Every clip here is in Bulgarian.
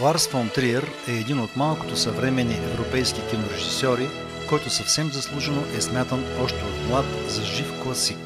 Ларс фон Триер е един от малкото съвременни европейски кинорежисьори, който съвсем заслужено е смятан още от млад за жив класик.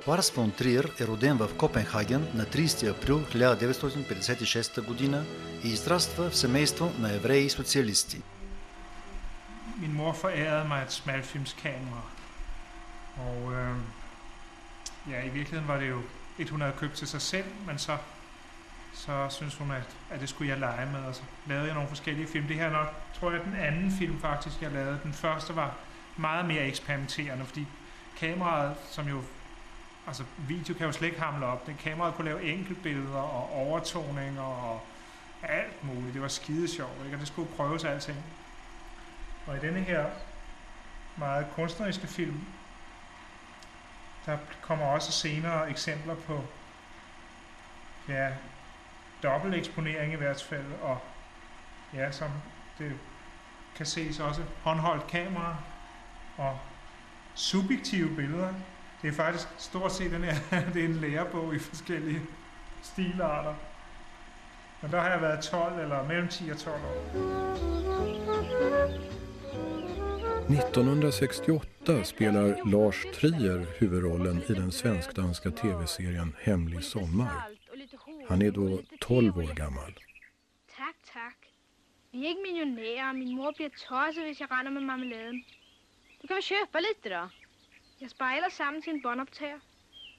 Ларс фон Триер е роден в Копенхаген на 30 април 1956 г. и израства в семейство на евреи и социалисти. Min mor forærede mig et smalfilmskamera, og i virkeligheden var det jo et, hun havde købt til sig selv, men så synes hun, at det skulle jeg lege med, og så lavede jeg nogle forskellige film. Det her nok, tror jeg, den anden film faktisk, jeg lavede. Den første var meget mere eksperimenterende, fordi kameraet, som jo, altså video kan jo slet ikke hamle op, det kameraet kunne lave enkeltbilleder og overtoninger og alt muligt. Det var skide sjovt, ikke? Og det skulle prøves alting. Og i denne her meget kunstneriske film, der kommer også senere eksempler på dobbelt eksponering i hvert fald, og som det kan ses også håndholdt kamera og subjektive billeder. Det er faktisk stort set den her, det er en lærebog i forskellige stilarter. Men der har jeg været 12 eller mellem 10 og 12 år. 1968 spelar Lars Trier huvudrollen i den svensk-danska tv-serien Hemlig sommar. Han är då 12 år gammal. Tack. Vi är inte miljonärer. Min mor blir tosset hvis jag render med marmeladen. Du kan väl köpa lite då? Jag spejlar sammen till en båndoptager.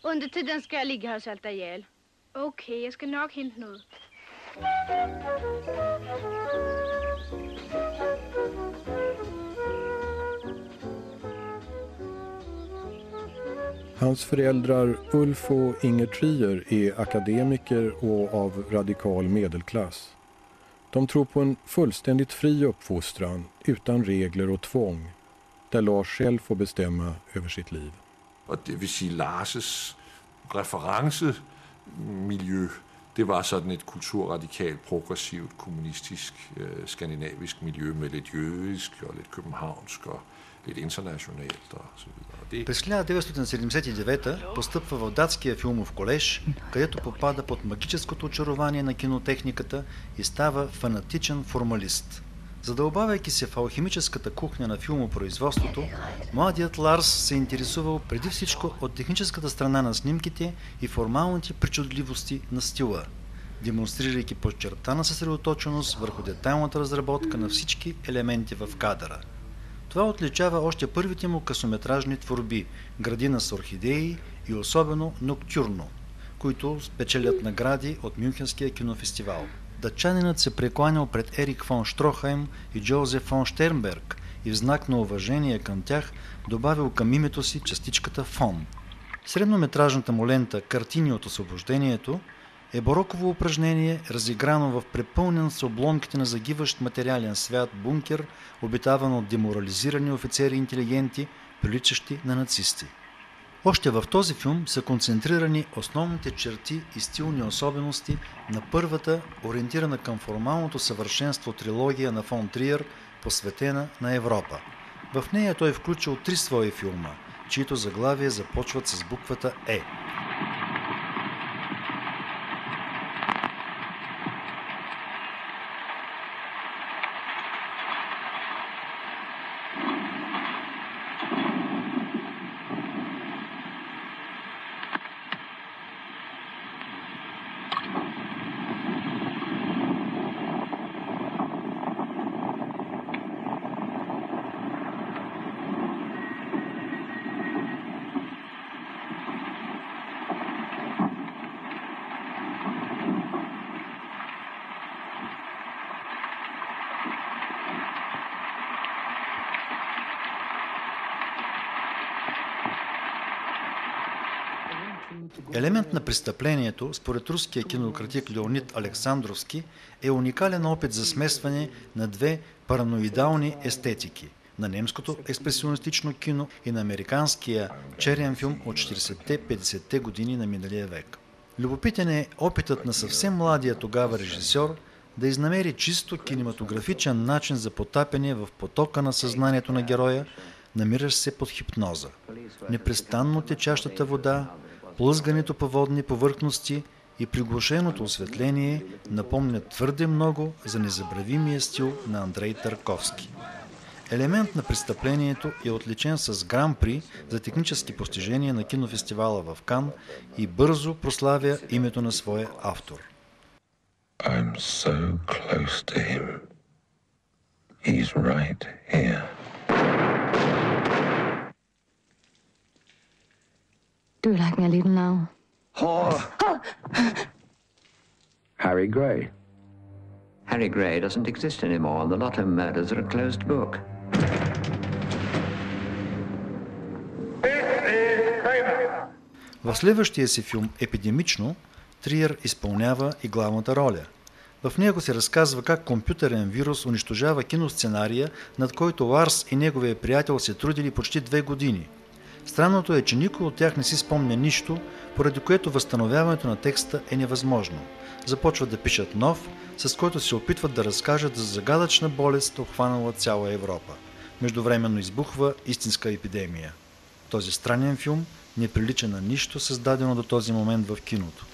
Under tiden ska jag ligga här och svälta ihjäl. Okej, jag ska nog hämta något. Hans föräldrar Ulf och Inger Trier är akademiker och av radikal medelklass. De tror på en fullständigt fri uppfostran utan regler och tvång, där Lars själv får bestämma över sitt liv. Och det vill säga Lars' referencemiljö, det var sådan ett kulturradikalt, progressivt, kommunistisk, skandinavisk miljö med lidt jødisk og lidt københavnsk og lidt internationalt og så videre. През 1979 постъпва в датския филмов колеж, където попада под магическото очарование на кинотехниката и става фанатичен формалист. Задълбавайки се в алхимическата кухня на филмопроизводството, младият Ларс се интересувал преди всичко от техническата страна на снимките и формалните причудливости на стила, демонстрирайки подчертана съсредоточеност върху детайлната разработка на всички елементи в кадъра. Това отличава още първите му късометражни творби «Градина с орхидеи» и особено «Ноктюрно», които спечелят награди от Мюнхенския кинофестивал. Датчанинът се прекланял пред Ерик фон Штрохайм и Джозеф фон Штернберг и в знак на уважение към тях добавил към името си частичката фон. Среднометражната му лента «Картини от освобождението» е бароково упражнение, разиграно в препълнен с обломките на загиващ материален свят бункер, обитаван от деморализирани офицери и интелигенти, приличащи на нацисти. Още в този филм са концентрирани основните черти и стилни особености на първата, ориентирана към формалното съвършенство трилогия на фон Триер, посветена на Европа. В нея той е включил 3 свои филма, чието заглавия започват с буквата Е. Елемент на престъплението, според руския кинокритик Леонид Александровски, е уникален опит за смесване на 2 параноидални естетики – на немското експресионистично кино и на американския черен филм от 40-50-те години на миналия век. Любопитен е опитът на съвсем младия тогава режисьор да изнамери чисто кинематографичен начин за потапяне в потока на съзнанието на героя, намиращ се под хипноза. Непрестанно течащата вода, плъзгането по водни повърхности и приглушеното осветление напомнят твърде много за незабравимия стил на Андрей Тарковски. Елемент на престъплението е отличен с Гран-при за технически постижения на кинофестивала в Кан и бързо прославя името на своя автор. I'm so close to him. He's right here. Do you like me a little now? Harry Gray. Harry Gray doesn't exist anymore, and the Lotto murders are a closed book. В следващия си филм «Епидемично» Триер изпълнява и главната роля. В него се разказва как компютърен вирус унищожава киносценария, над който Ларс и неговия приятел се трудили почти 2 години. Странното е, че никой от тях не си спомня нищо, поради което възстановяването на текста е невъзможно. Започват да пишат нов, с който се опитват да разкажат за загадъчна болест, обхванала цяла Европа. Междувременно избухва истинска епидемия. Този странен филм не прилича на нищо създадено до този момент в киното.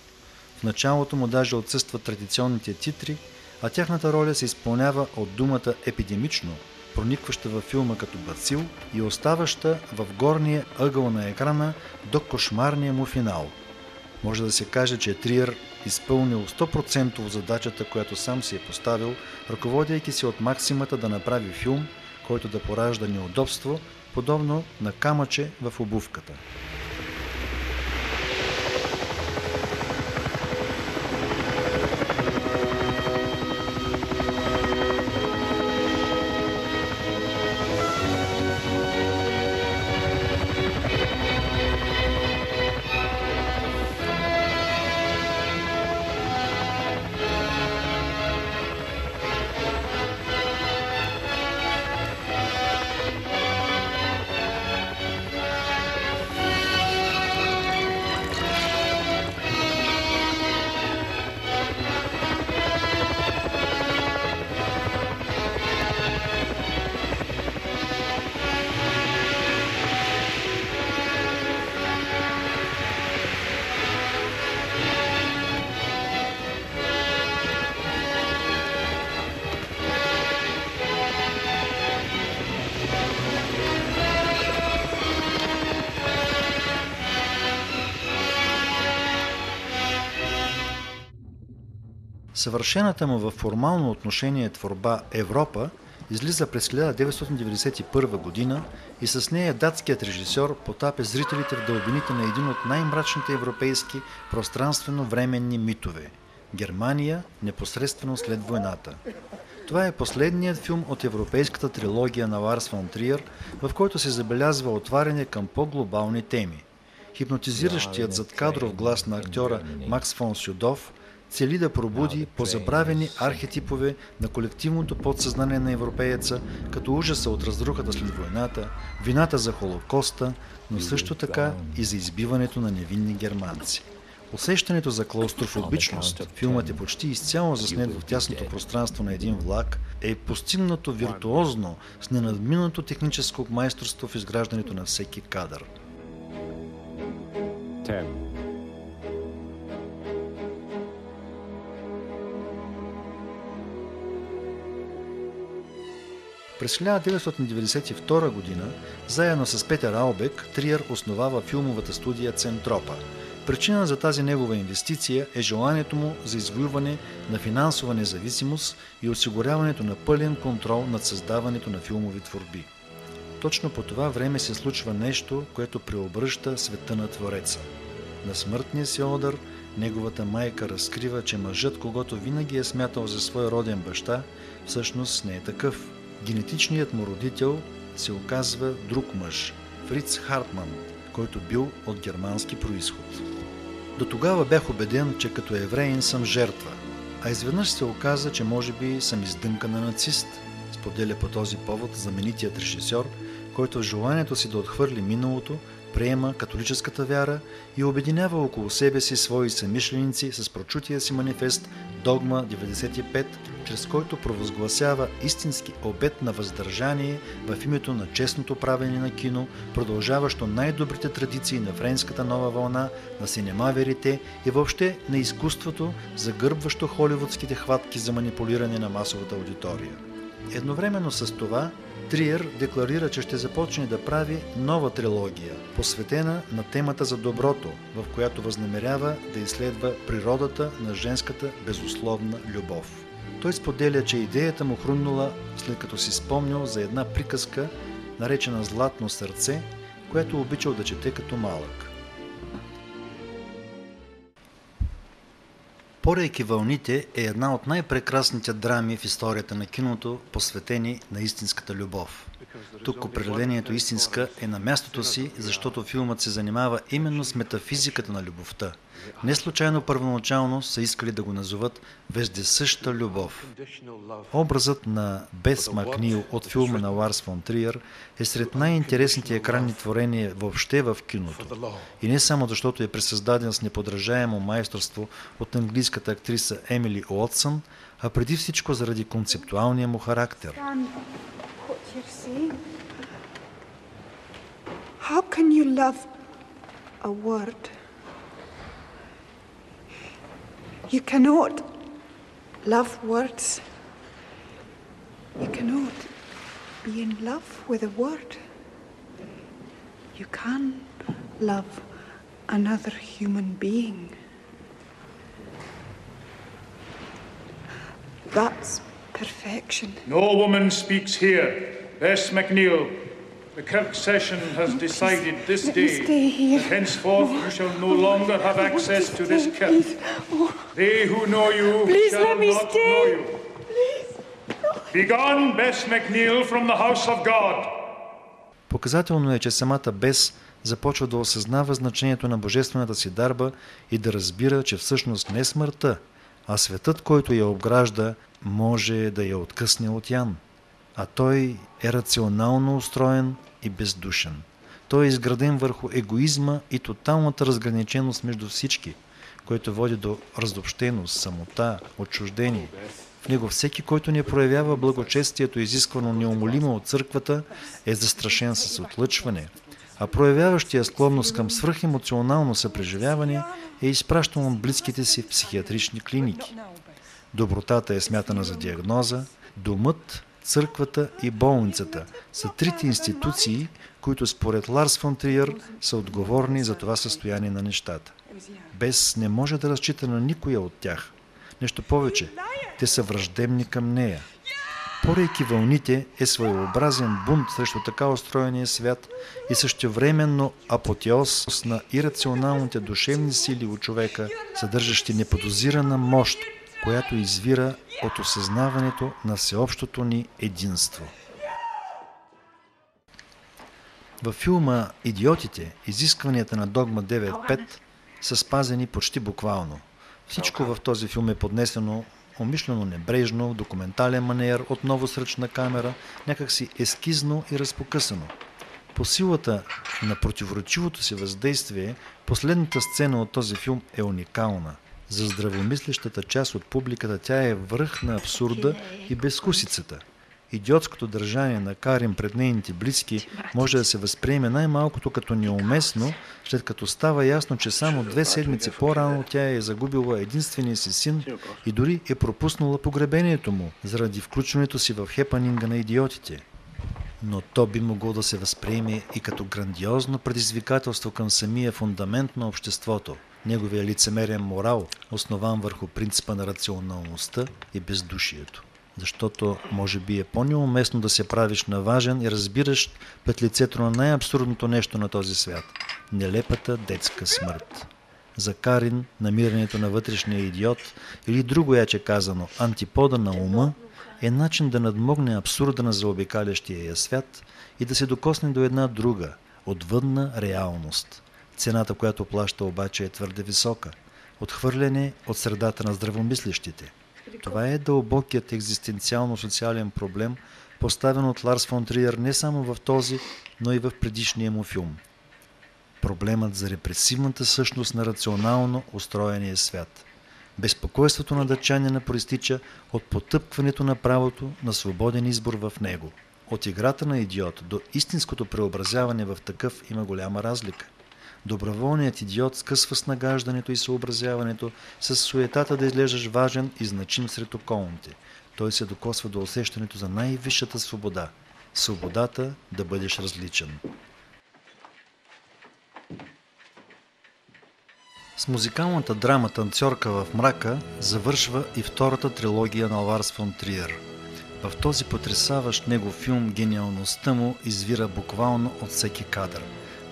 В началото му даже отсъстват традиционните титри, а тяхната роля се изпълнява от думата «епидемично», проникваща във филма като бацил и оставаща в горния ъгъл на екрана до кошмарния му финал. Може да се каже, че Триер изпълнил 100% задачата, която сам си е поставил, ръководейки се от максимата да направи филм, който да поражда неудобство, подобно на камъче в обувката. Съвършената му във формално отношение творба Европа излиза през 1991 година и с нея датският режисьор потапя зрителите в дълбините на един от най-мрачните европейски пространствено-временни митове – Германия, непосредствено след войната. Това е последният филм от европейската трилогия на Ларс фон Триер, в който се забелязва отваряне към по-глобални теми. Хипнотизиращият задкадров глас на актьора Макс фон Сюдов, цели да пробуди позабравени архетипове на колективното подсъзнание на европееца, като ужаса от разрухата след войната, вината за Холокоста, но също така и за избиването на невинни германци. Усещането за клаустрофобичност, филмът е почти изцяло заснет в тясното пространство на един влак, е постигнато виртуозно с ненадминато техническо майсторство в изграждането на всеки кадър. През 1992 година, заедно с Петер Аубек, Триер основава филмовата студия Центропа. Причина за тази негова инвестиция е желанието му за извоюване на финансова независимост и осигуряването на пълен контрол над създаването на филмови творби. Точно по това време се случва нещо, което преобръща света на Твореца. На смъртния си одър неговата майка разкрива, че мъжът, когото винаги е смятал за свой роден баща, всъщност не е такъв. Генетичният му родител се оказва друг мъж, Фриц Хартман, който бил от германски происход. До тогава бях убеден, че като евреин съм жертва, а изведнъж се оказа, че може би съм издънка на нацист, споделя по този повод знаменитият режисьор, който в желанието си да отхвърли миналото, приема католическата вяра и обединява около себе си свои съмишленици с прочутия си манифест Догма 95, чрез който провъзгласява истински обет на въздържание в името на честното правене на кино, продължаващо най-добрите традиции на френската нова вълна, на синемаверите и въобще на изкуството, загърбващо холивудските хватки за манипулиране на масовата аудитория. Едновременно с това, Триер декларира, че ще започне да прави нова трилогия, посветена на темата за доброто, в която възнамерява да изследва природата на женската безусловна любов. Той споделя, че идеята му хрумнула, след като си спомнил за една приказка, наречена Златно сърце, която обичал да чете като малък. Порейки вълните е една от най-прекрасните драми в историята на киното, посветени на истинската любов. Тук определението истинска е на мястото си, защото филмът се занимава именно с метафизиката на любовта. Не случайно първоначално са искали да го назоват вездесъща любов. Образът на Бес Макнил от филма на Ларс фон Триер е сред най-интересните екранни творения въобще в киното. И не само защото е пресъздаден с неподражаемо майсторство от английската актриса Емили Уотсън, а преди всичко заради концептуалния му характер. How can you love a word? You cannot love words. You cannot be in love with a word. You can love another human being. That's perfection. No woman speaks here. Bess McNeil. The Kirk session has decided this day that henceforth you shall no longer have access to this kirk. They who know you shall not know you. Begone, Bess McNeil, from the house of God. Показателно е, че самата Бес започва да осъзнава значението на божествената си дарба и да разбира, че всъщност не смъртта, а светът, който я обгражда, може да я откъсне от Ян. А той е рационално устроен и бездушен. Той е изграден върху егоизма и тоталната разграниченост между всички, което води до разобщеност, самота, отчуждение. В него всеки, който не проявява благочестието, изисквано неумолимо от църквата, е застрашен с отлъчване, а проявяващия склонност към свръхемоционално съпреживяване е изпращан от близките си в психиатрични клиники. Добротата е смятана за диагноза, домът, църквата и болницата са трите институции, които според Ларс фон Триер са отговорни за това състояние на нещата. Бес не може да разчита на никоя от тях. Нещо повече, те са враждебни към нея. Порейки вълните е своеобразен бунт срещу така устроения свят и същевременно апотеоз на ирационалните душевни сили у човека, съдържащи неподозирана мощ, която извира от осъзнаването на всеобщото ни единство. Във филма «Идиотите» изискванията на Догма 9.5 са спазени почти буквално. Всичко в този филм е поднесено умишлено небрежно, в документален маниер, отново с ръчна камера, някакси ескизно и разпокъсано. По силата на противоречивото си въздействие, последната сцена от този филм е уникална. За здравомислещата част от публиката тя е връх на абсурда и безвкусицата. Идиотското държание на Карин пред нейните близки може да се възприеме най-малкото като неуместно, след като става ясно, че само 2 седмици по-рано тя е загубила единствения си син и дори е пропуснала погребението му, заради включването си в хепанинга на идиотите. Но то би могло да се възприеме и като грандиозно предизвикателство към самия фундамент на обществото, неговия лицемерен морал, основан върху принципа на рационалността и бездушието. Защото може би е по-неуместно да се правиш на важен и разбиращ пред лицето на най-абсурдното нещо на този свят – нелепата детска смърт. За Карин намирането на вътрешния идиот или друго яче казано антипода на ума е начин да надмогне абсурда на заобикалящия я свят и да се докосне до една друга, отвъдна реалност. Цената, която плаща обаче е твърде висока – отхвърляне от средата на здравомислещите. Това е дълбокият екзистенциално-социален проблем, поставен от Ларс фон Триер не само в този, но и в предишния му филм. Проблемът за репресивната същност на рационално устроения свят. Безпокойството на датчанина проистича от потъпкването на правото на свободен избор в него. От играта на идиот до истинското преобразяване в такъв има голяма разлика. Доброволният идиот скъсва с нагаждането и съобразяването с суетата да изглеждаш важен и значим сред околните. Той се докосва до усещането за най-висшата свобода. Свободата да бъдеш различен. С музикалната драма «Танцорка в мрака» завършва и втората трилогия на Ларс фон Триер. В този потресаващ негов филм гениалността му извира буквално от всеки кадър.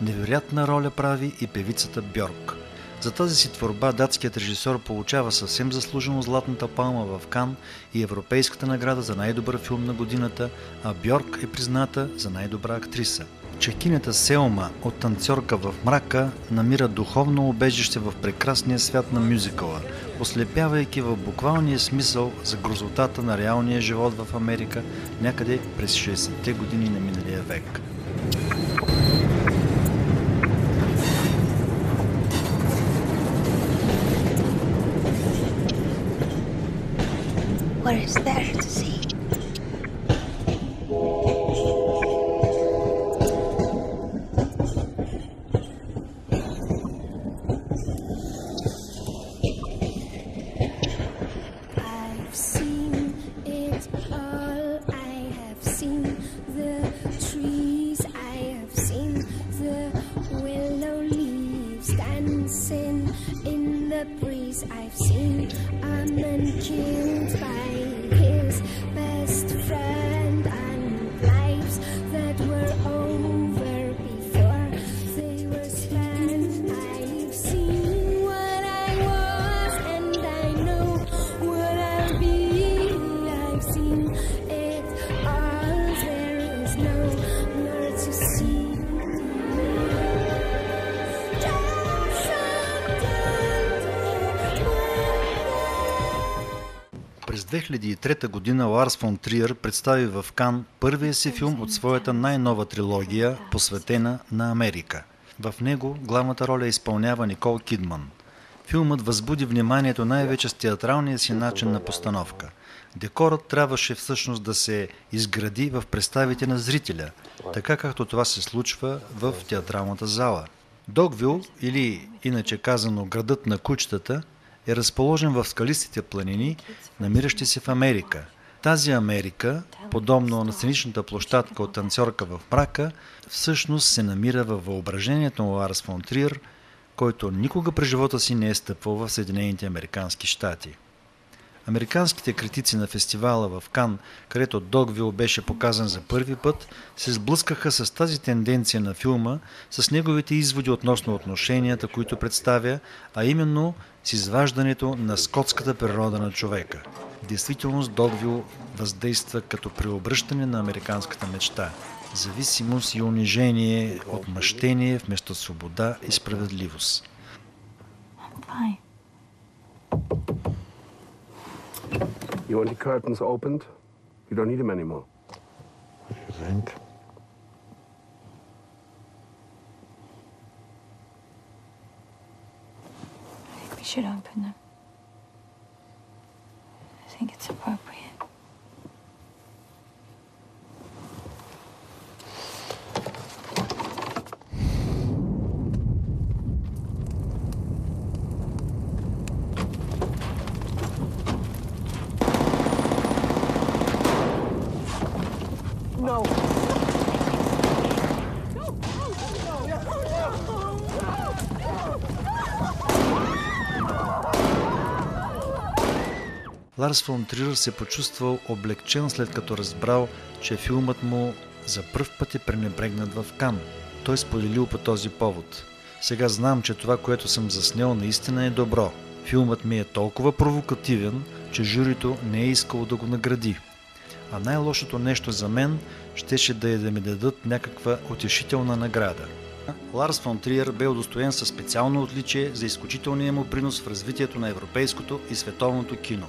Невероятна роля прави и певицата Бьорк. За тази си творба датският режисьор получава съвсем заслужено Златната палма в Кан и Европейската награда за най-добър филм на годината, а Бьорк е призната за най-добра актриса. Чекинята Селма от «Танцорка в мрака» намира духовно убежище в прекрасния свят на мюзикъла, ослепявайки в буквалния смисъл за грозотата на реалния живот в Америка някъде през 60-те години на миналия век. What is there to see? I've seen it all. I have seen the trees. I have seen the willow leaves dancing in the breeze. I've seen a man killed by his best friend and lives that were over before they were spent. I've seen what I was and I know what I'll be. I've seen it all. There is no more to see. През 2003 година Ларс фон Триер представи в Кан първия си филм от своята най-нова трилогия, посветена на Америка. В него главната роля изпълнява Никол Кидман. Филмът възбуди вниманието най-вече с театралния си начин на постановка. Декорът трябваше всъщност да се изгради в представите на зрителя, така както това се случва в театралната зала. Догвил, или иначе казано градът на кучетата, е разположен в скалистите планини, намиращи се в Америка. Тази Америка, подобно на сценичната площадка от «Танцорка в мрака», всъщност се намира във въображението на Ларс фон Триер, който никога през живота си не е стъпвал в Съединените американски щати. Американските критици на фестивала в Кан, където Догвил беше показан за първи път, се сблъскаха с тази тенденция на филма, с неговите изводи относно отношенията, които представя, а именно с изваждането на скотската природа на човека. В действителност Догвил въздейства като преобръщане на американската мечта, зависимост и унижение, отмъщение вместо свобода и справедливост. Bye. You want the curtains opened? You don't need them anymore. What do you think? I think we should open them. I think it's appropriate. No. Ларс фон Триер се почувствал облегчен, след като разбрал, че филмът му за пръв път е пренебрегнат в Кан. Той споделил по този повод: сега знам, че това, което съм заснел, наистина е добро. Филмът ми е толкова провокативен, че журито не е искало да го награди. А най-лошото нещо за мен щеше да е да ми дадат някаква утешителна награда. Ларс фон Триер бе удостоен със специално отличие за изключителния му принос в развитието на европейското и световното кино.